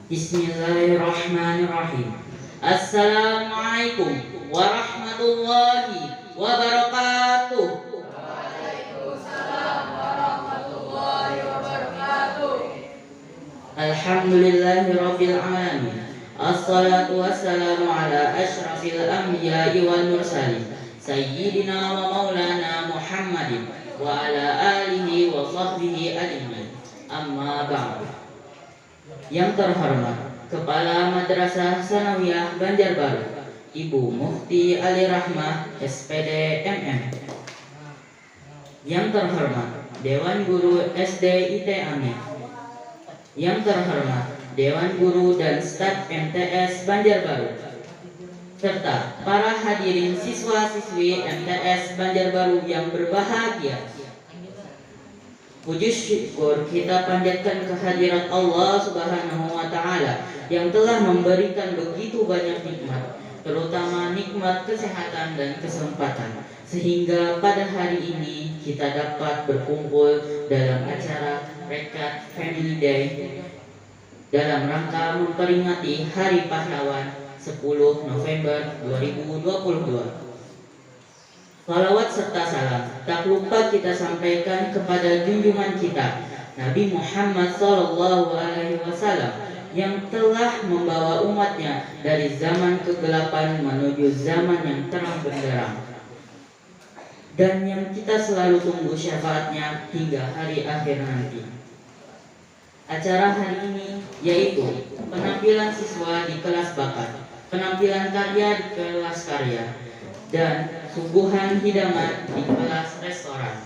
Bismillahirrahmanirrahim. Assalamualaikum warahmatullahi wabarakatuh. Alhamdulillahirabbil alamin. Assalatu wassalamu ala asyrafil anbiya'i wal mursalin sayyidina wa maulana Muhammadin wa ala alihi wa sahbihi ajmain. Amma ba'du. Yang terhormat Kepala Madrasah Sanawiyah Banjarbaru, Ibu Mufti Ali Rahmah SPD MM. Yang terhormat Dewan Guru SD IT Amin. Yang terhormat Dewan Guru dan Staf MTS Banjarbaru, serta para hadirin siswa-siswi MTS Banjarbaru yang berbahagia. Puji syukur kita panjatkan kehadirat Allah Subhanahu wa Ta'ala yang telah memberikan begitu banyak nikmat, terutama nikmat kesehatan dan kesempatan, sehingga pada hari ini kita dapat berkumpul dalam acara Rekat Family Day dalam rangka memperingati Hari Pahlawan 10 November 2022. Salawat serta salam tak lupa kita sampaikan kepada junjungan kita Nabi Muhammad SAW yang telah membawa umatnya dari zaman kegelapan menuju zaman yang terang benderang, dan yang kita selalu tunggu syafaatnya hingga hari akhir nanti. Acara hari ini yaitu penampilan siswa di kelas bakat, penampilan karya di kelas karya, dan suguhan hidangan di kelas restoran.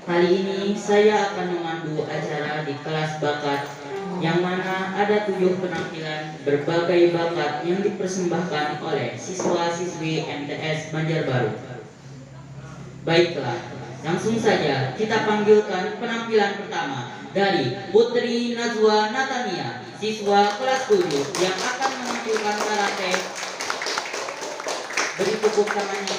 Kali ini saya akan memandu acara di kelas bakat, yang mana ada 7 penampilan berbagai bakat yang dipersembahkan oleh siswa-siswi MTS Banjarbaru. Baiklah, langsung saja kita panggilkan penampilan pertama dari Putri Nazwa Natania, siswa kelas 7 yang akan menampilkan karate. Beri tepuk tangannya.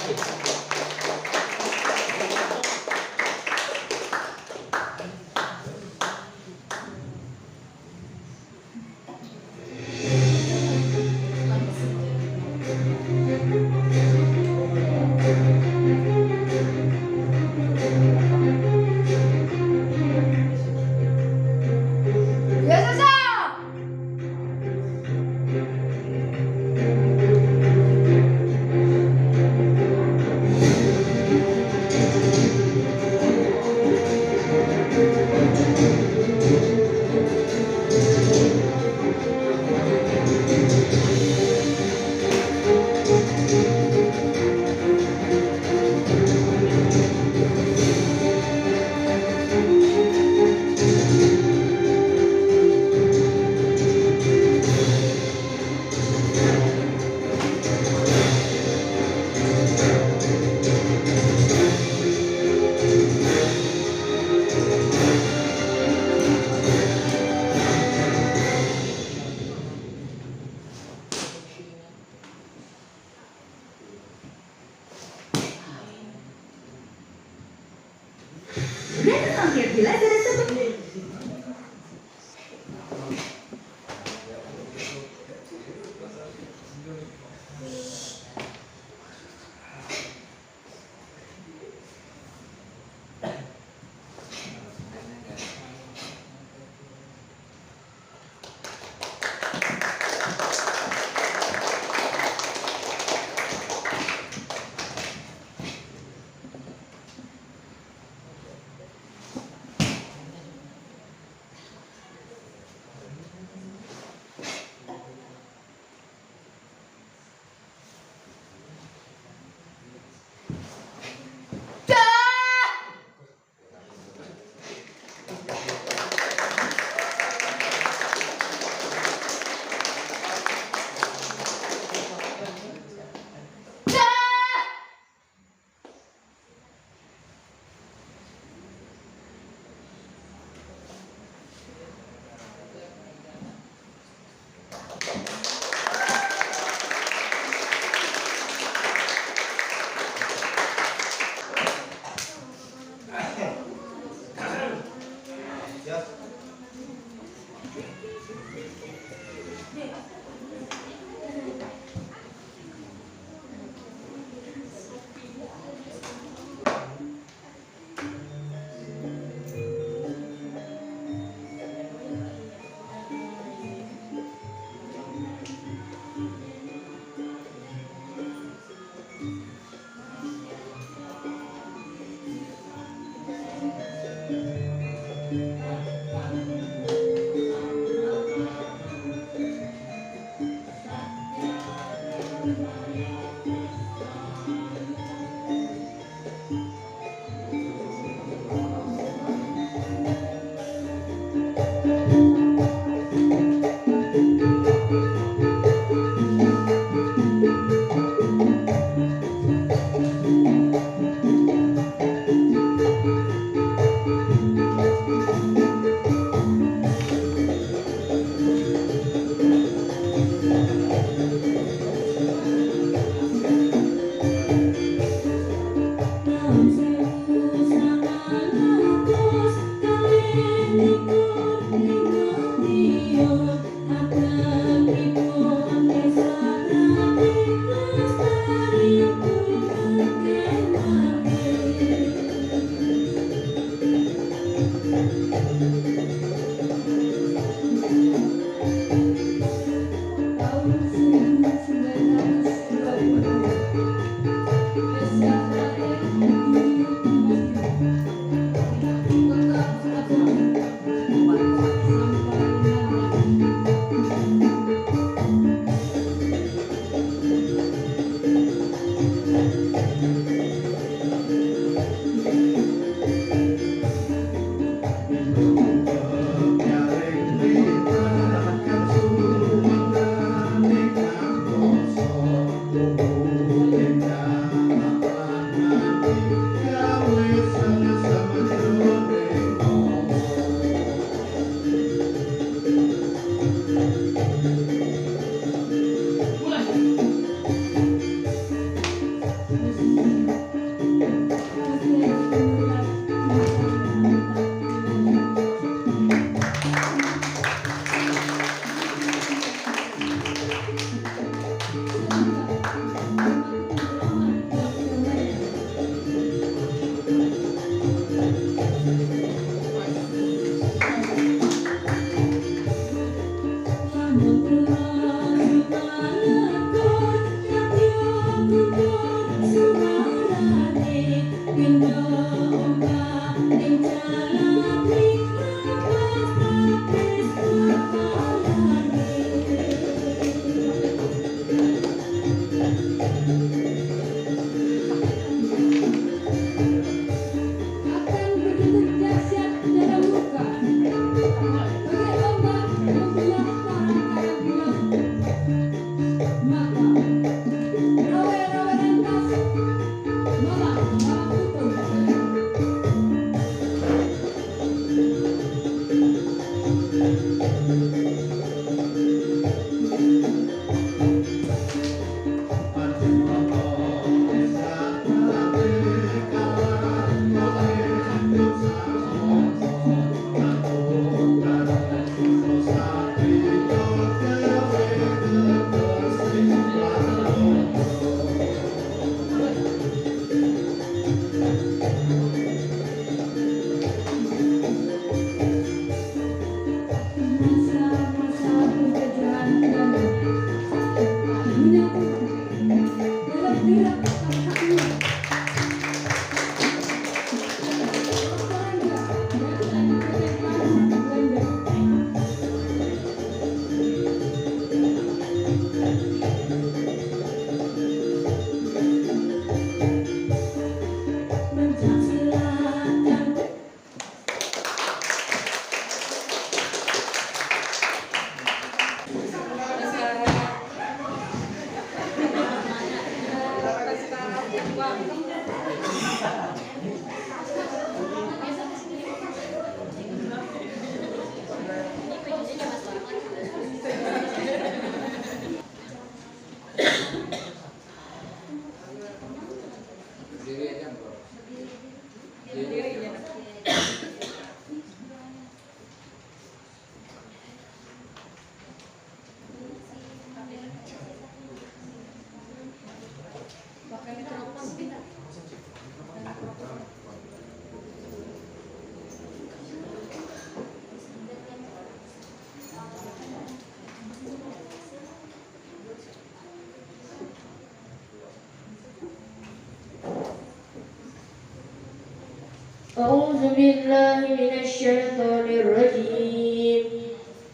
أعوذ بالله من الشيطان الرجيم.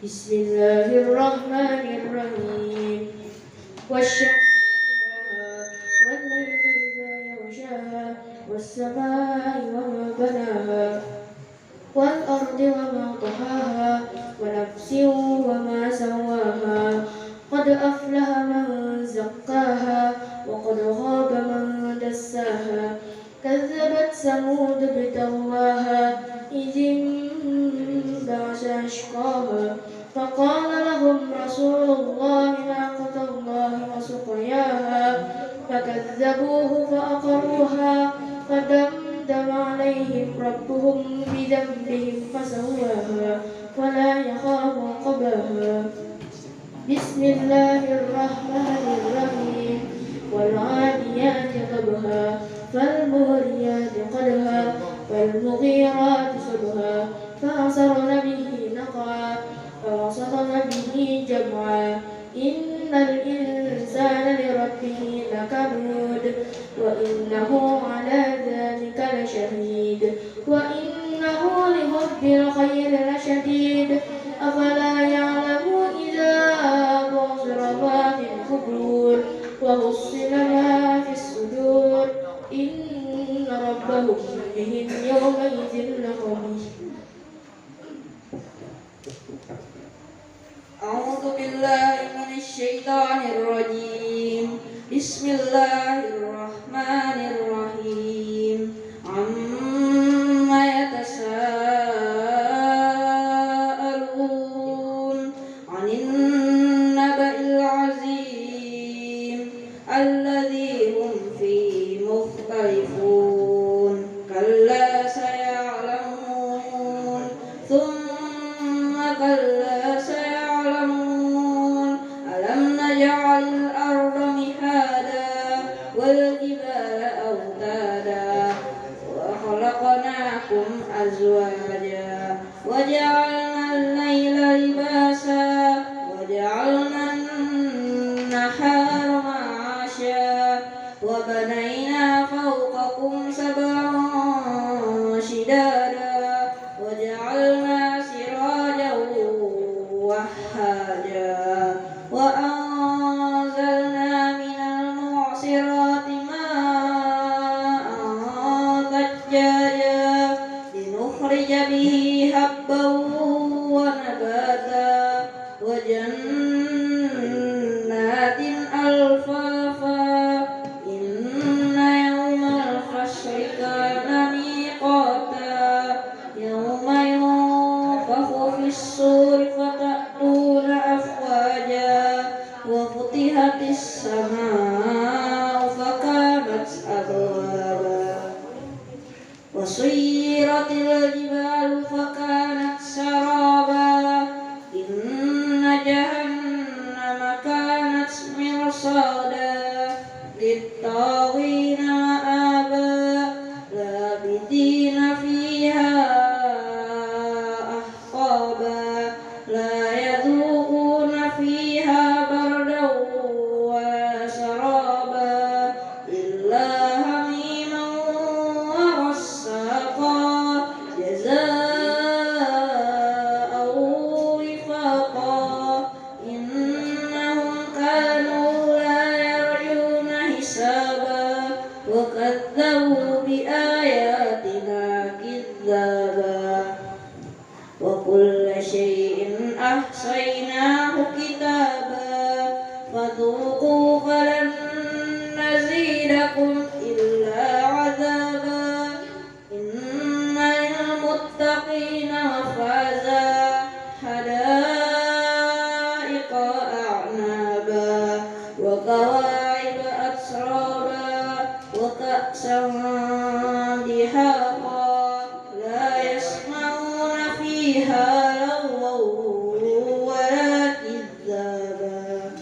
بسم الله الرحمن الرحيم. والشمس وضحاها والليل إذا يغشاها والسماء وما بناها والأرض وما طحاها ونفس وما سواها قد أفلح من زكاها وقد خاب من دساها كذبت ثمود بطغواها إذ انبعث أشقاها فقال لهم رسول الله ناقة الله وسقياها فكذبوه فأقروها فدمدم عليهم ربهم بذنبهم فسواها ولا يخاف عقباها. بسم الله الرحمن الرحيم. والعاديات ضبحا فالموريات قدحا فالمغيرات صبحا فأثرن به نقعا فوسطن به جمعا إن الإنسان لربه لكنود وإنه على ذلك لشهيد وإنه لحب الخير لشديد أفلا يعلم إذا بعثر ما في القبور وحصل ما في الصدور إن ربهم بهم يومئذ لخبير. أعوذ بالله من الشيطان الرجيم. بسم الله الرحمن الرحيم. عما يتساءلون عن النبأ العظيم الذي هم فيه مختلفون كلا سيعلمون ثم كلا سيعلمون ألم نجعل الأرض مهادا والجبال أوتادا وخلقناكم أزواجا وجعلنا الليل لباسا وجعلنا النهار معاشا وبنينا فوقكم سبعا شدادا وجعلنا سراجا وهاجا وأنزلنا من المعصرات ماء ثجاجا لنخرج به حبا ونباتا وجنات ألفافا إن يوم الحشر كان ميقاتا يوم ينفخ في الصور فتأتون أفواجا وفتحت السماء فكانت أبوابا وسيرت الجبال فكانت سرابا إن جهنم كانت مرصادا للطاغين مآبا لابثين فيها أحقابا لا يذوقون فيها بردا ولا شرابا إلا حميما وغساقا جزاء وفاقا إنهم كانوا لا يرجون حسابا وكذبوا بآياتنا كذابا وكل شيء أحصيناه كتابا فذوقوا فلن نزيدكم إلا عذابا إن للمتقين مفازا حدائق أعنابا وكواعب أترابا وكأسا دهاقا لا يسمعون فيها لغوا ولا كذابا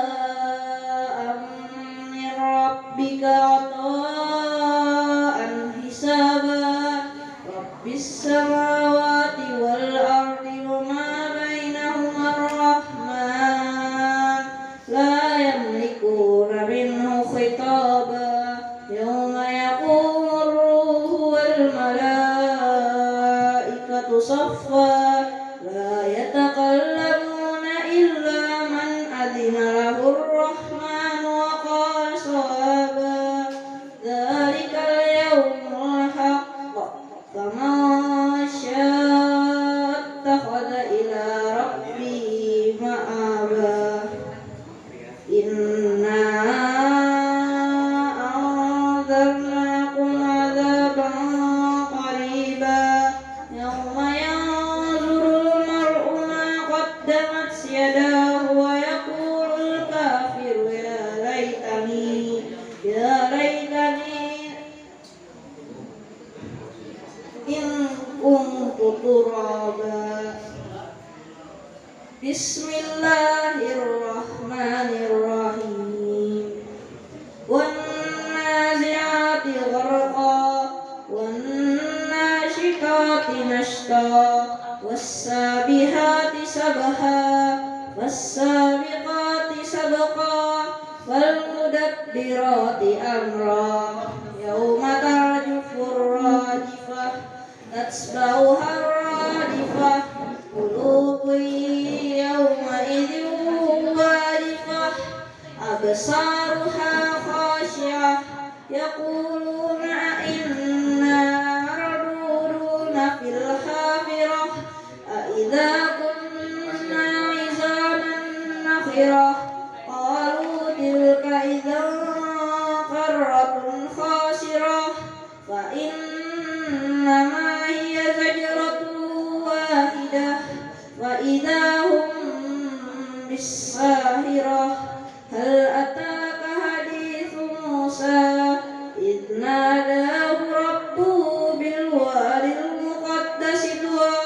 جزاء من ربك عطاء حسابا رب السماوات والأرض وما بينهما الرحمن لا يملكون منه خطابا يوم يقوم الروح صفا لا يتكلمون إلا من أذن له الرحمن وقال صوابا ذلك اليوم الحق فمن شاء اتخذ إلى ربه مآبا إنا أنذرناكم عذابا قريبا يوم ينظر المرء ما قدمت يداه ويقول الكافر يا ليتني إن كنت ترابا بسم الله الرحمن الرحيم والنازعات غرقا والناشطات نشطا والسابحات سبحا فالسابقات سبقا فالمدبرات أمرا يوم ترجف الراجفة تتبعها الرادفة قلوب يومئذ واجفة أبصارها خاشعة يقولون أئنا لمردودون في الحافرة أئذا كنا عظاما نخرة قالوا تلك إذا قرة خاسرة فإنما هي زجرة واحدة وإذا هم بالساهرة هل أتاك حديث موسى إذ ناداه ربه بالوادي المقدس طوى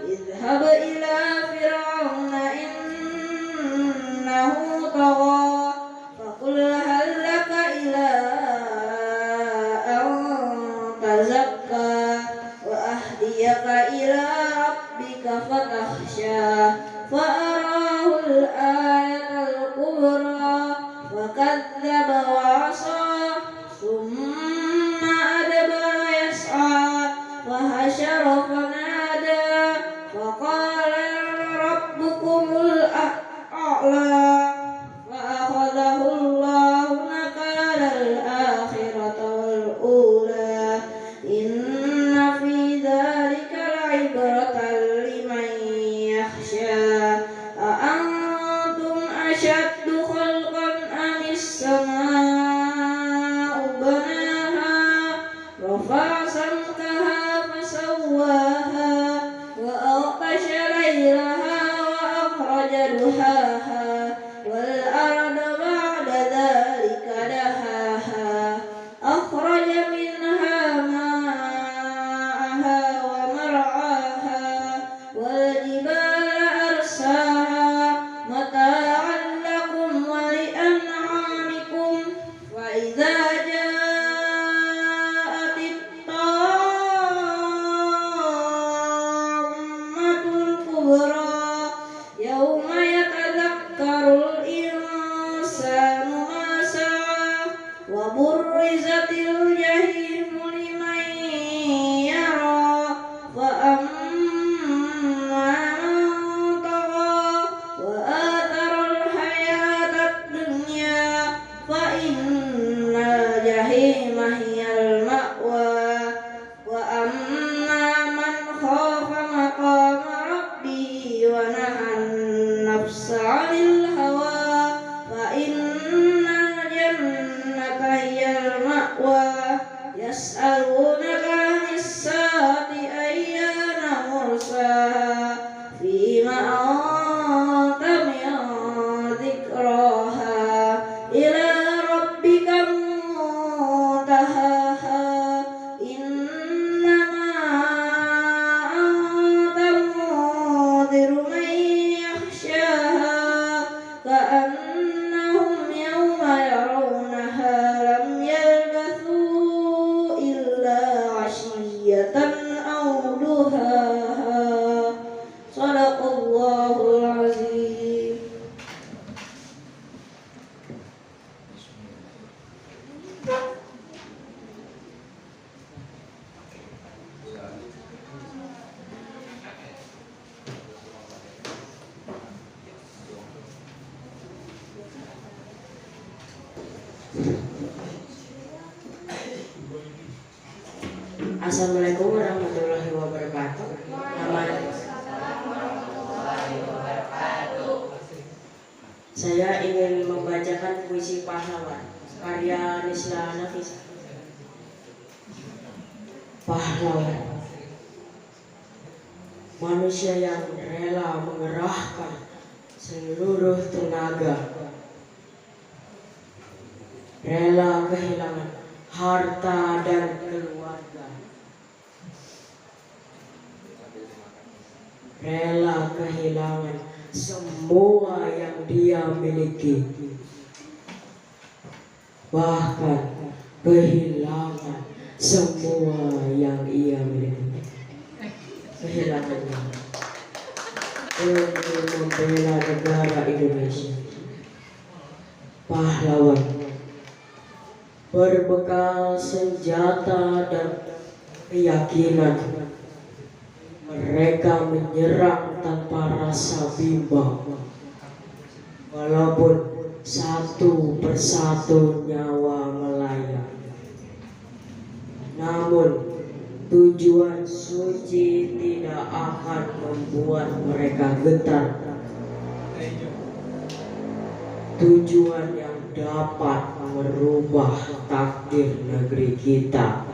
اذهب إلى فرعون إنه طغى فقل هل لك إلى أن تزكى وأهديك إلى ربك فتخشى فأراه الآية الكبرى فكذب وعصى ثم أدبر يسعى فحشر فنادى فقال ربكم الأعلى فأخذه الله نكال الآخرة والأولى إن في ذلك لعبرة لمن يخشى أأنتم أشد خلقا أم السماء بناها رفع سمكها فسواها Assalamualaikum warahmatullahi wabarakatuh. Saya ingin membacakan puisi pahlawan karya Nisla Nafisa. Pahlawan, manusia yang rela mengerahkan seluruh tenaga, rela kehilangan harta dan keluarga, rela kehilangan semua yang dia miliki, bahkan kehilangan semua yang ia miliki, kehilangannya untuk membela negara Indonesia. Pahlawan berbekal senjata dan keyakinan, mereka menyerang tanpa rasa bimbang, walaupun satu persatu nyawa melayang. Namun tujuan suci tidak akan membuat mereka gentar. Tujuan yang dapat merubah takdir negeri kita.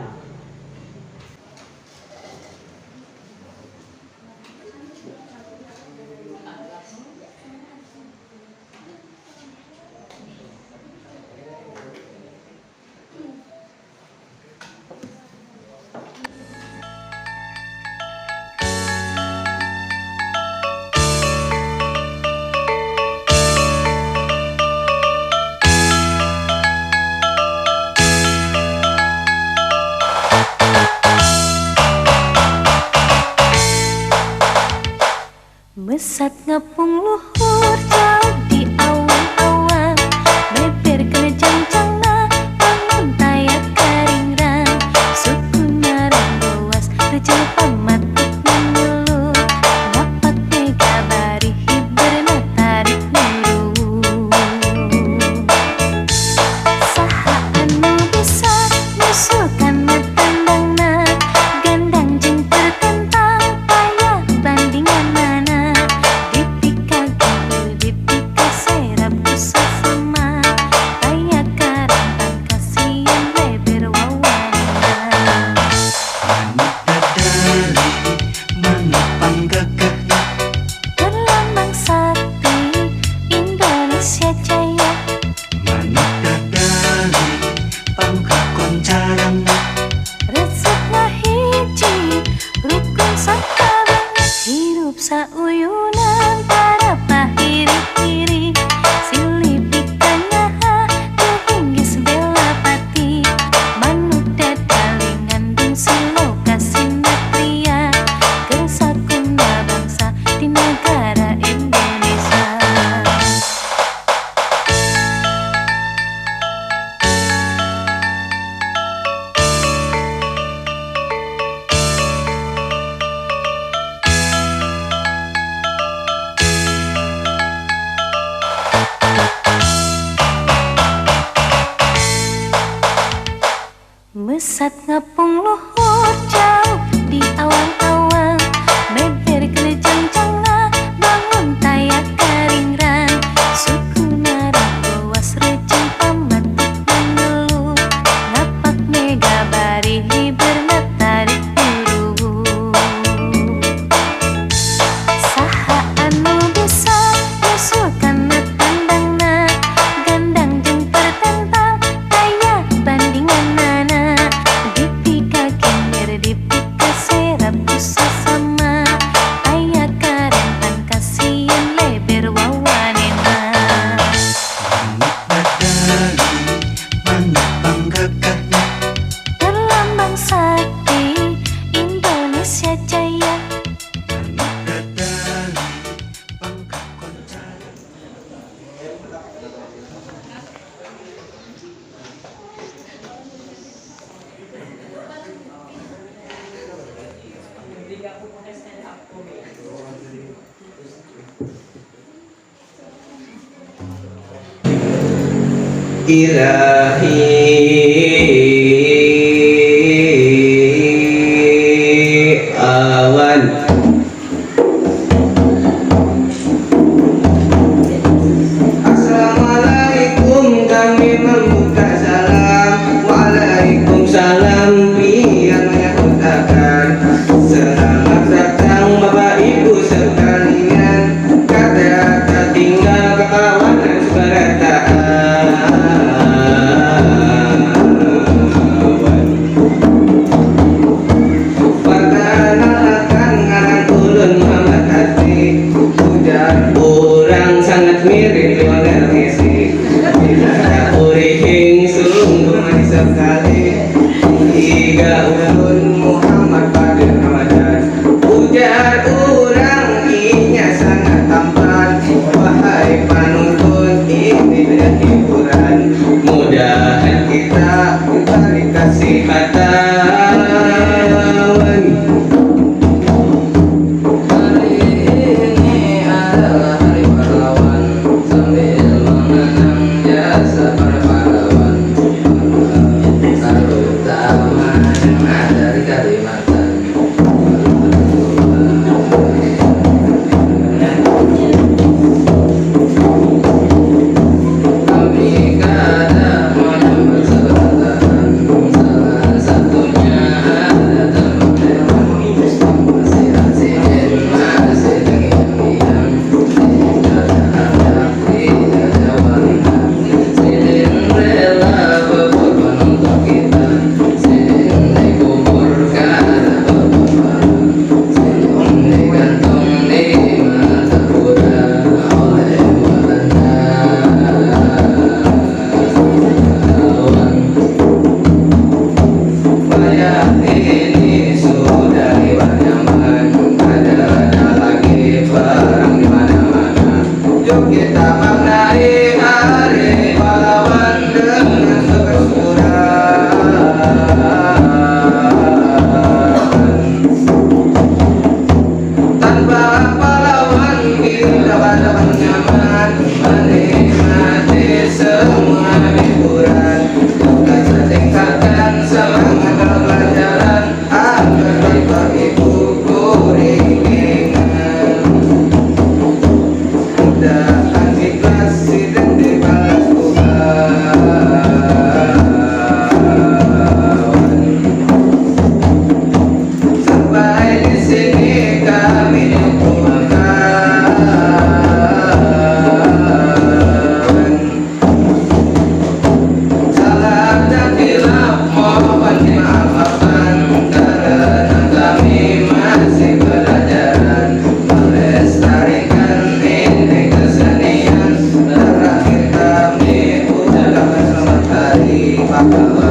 Mesat ngepung luhur jauh di awan-awan, beber kenencang-cangna bangun tayak karingrang, suku narang luas rejel pamatik menyeluruh, dapat mega bari hiberna tarik nuru. Saha anu bisa nyusulkan tandangna, gandang jeung pertentang payah bandingan mana. Sauyunan para pahiri-hiri, silih pikanya kehinggis bela pati, manut dadalingan dung silo kasina pria, kesakunda bangsa di negara Indonesia. Mesat ngepung luhur jauh di awan-awan, beber kenencang-cangna bangun tayak karingrang, suku narang luas rejeng pamatik mengeluh, ngapak mega bari hiberna tarik nuru. Saha anu bisa nyusulkan tandangna, gandang jeung pertentang kayak bandingan nana. Dipika kinder dipika serap susah sama, aya karentan kasihan leber wawanena. Manut banggakahnya Berlambang sakti Indonesia Jaya. manut dadali pangkat koncara. Ilahi Selamat datang Bapak Ibu sekalian, kata tinggal kekawanan sebarataan. Perkenalkan ngaran ulun Muhammad Hati, ujar orang sangat mirip Lionel Messi. Tidak urihing sungguh manis sekali, tiga ulun Muhammad Fadil Ramadan. Ujar orang inya sangat tampan, wahai panuntun ini dengan hiburan. Mudahan kita diberi kasihatan. Hari ini adalah hari pahlawan, sambil mengenang jasa para pahlawan. Terutama yang ada di Kalimantan. Kami kadang menyambut seberatan, salah satunya ada teman teman. Masih asin, masih terngiang-ngiang, tidak ada tidak ada wanita. Sidin rela berkorban untuk kita, sidin dikubur karena bapak, sidin digantung di Martapura oleh Belanda. Bayar ini sudah lewat nyaman, ada lagi perang di mana-mana. Yuk kita maknai hari pahlawan dengan kesyukuran. Tanpa pahlawan kita dapat nyaman menikmati semua hiburan. Kita tingkatkan semangat dalam pelajaran agar Bapak Ibu kuringan. Mudahan ikhlas dan dibalas Tuhan. Sampai di sini kami nyuguhkan. Salah dan hilaf mohon dimaafkan, karena kami masih belajaran melestarikan ini kesenian. Terakhir kami ucapkan selamat hari pahlawan.